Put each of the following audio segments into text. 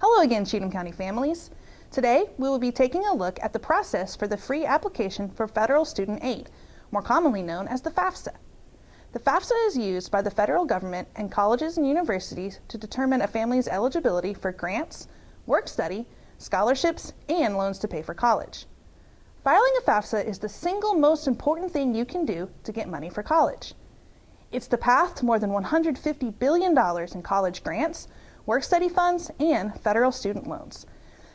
Hello again, Cheatham County families. Today, we will be taking a look at the process for the free application for federal student aid, more commonly known as the FAFSA. The FAFSA is used by the federal government and colleges and universities to determine a family's eligibility for grants, work-study, scholarships, and loans to pay for college. Filing a FAFSA is the single most important thing you can do to get money for college. It's the path to more than $150 billion in college grants, work-study funds, and federal student loans,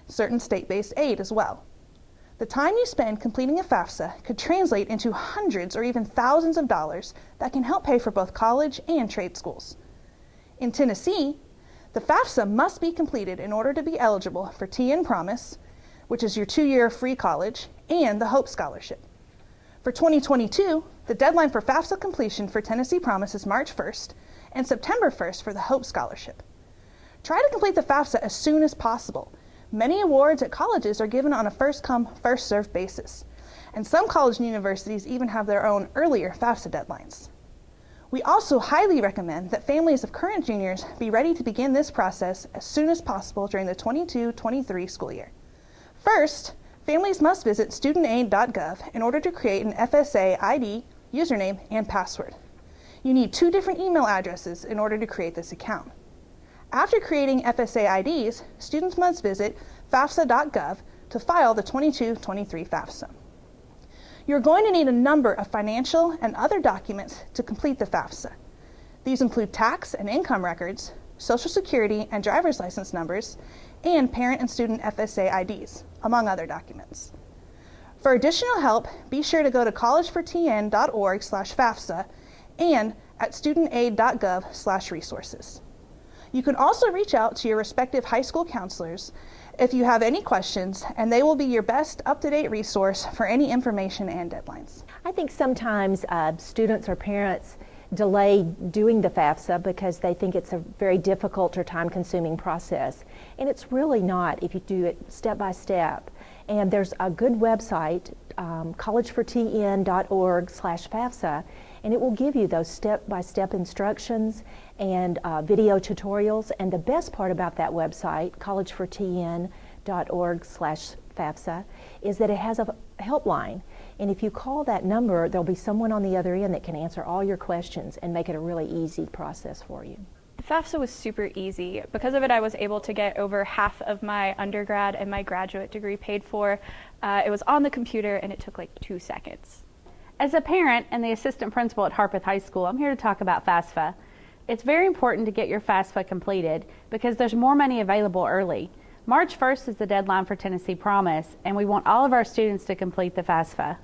certain state-based aid as well. The time you spend completing a FAFSA could translate into hundreds or even thousands of dollars that can help pay for both college and trade schools. In Tennessee, the FAFSA must be completed in order to be eligible for TN Promise, which is your 2-year free college, and the Hope Scholarship. For 2022, the deadline for FAFSA completion for Tennessee Promise is March 1st and September 1st for the Hope Scholarship. Try to complete the FAFSA as soon as possible. Many awards at colleges are given on a first-come, first-served basis, and some colleges and universities even have their own earlier FAFSA deadlines. We also highly recommend that families of current juniors be ready to begin this process as soon as possible during the 22-23 school year. First, families must visit studentaid.gov in order to create an FSA ID, username, and password. You need 2 different email addresses in order to create this account. After creating FSA IDs, students must visit FAFSA.gov to file the 22-23 FAFSA. You're going to need a number of financial and other documents to complete the FAFSA. These include tax and income records, Social Security and driver's license numbers, and parent and student FSA IDs, among other documents. For additional help, be sure to go to collegefortn.org/FAFSA and at studentaid.gov/resources. You can also reach out to your respective high school counselors if you have any questions, and they will be your best up-to-date resource for any information and deadlines. I think sometimes students or parents delay doing the FAFSA because they think it's a very difficult or time-consuming process. And it's really not if you do it step by step. And there's a good website, collegefortn.org/FAFSA, and it will give you those step-by-step instructions and video tutorials. And the best part about that website, collegefortn.org/FAFSA, is that it has a helpline. And if you call that number, there'll be someone on the other end that can answer all your questions and make it a really easy process for you. The FAFSA was super easy. Because of it, I was able to get over half of my undergrad and my graduate degree paid for. It was on the computer and it took like 2 seconds. As a parent and the assistant principal at Harpeth High School, I'm here to talk about FAFSA. It's very important to get your FAFSA completed because there's more money available early. March 1st is the deadline for Tennessee Promise, and we want all of our students to complete the FAFSA.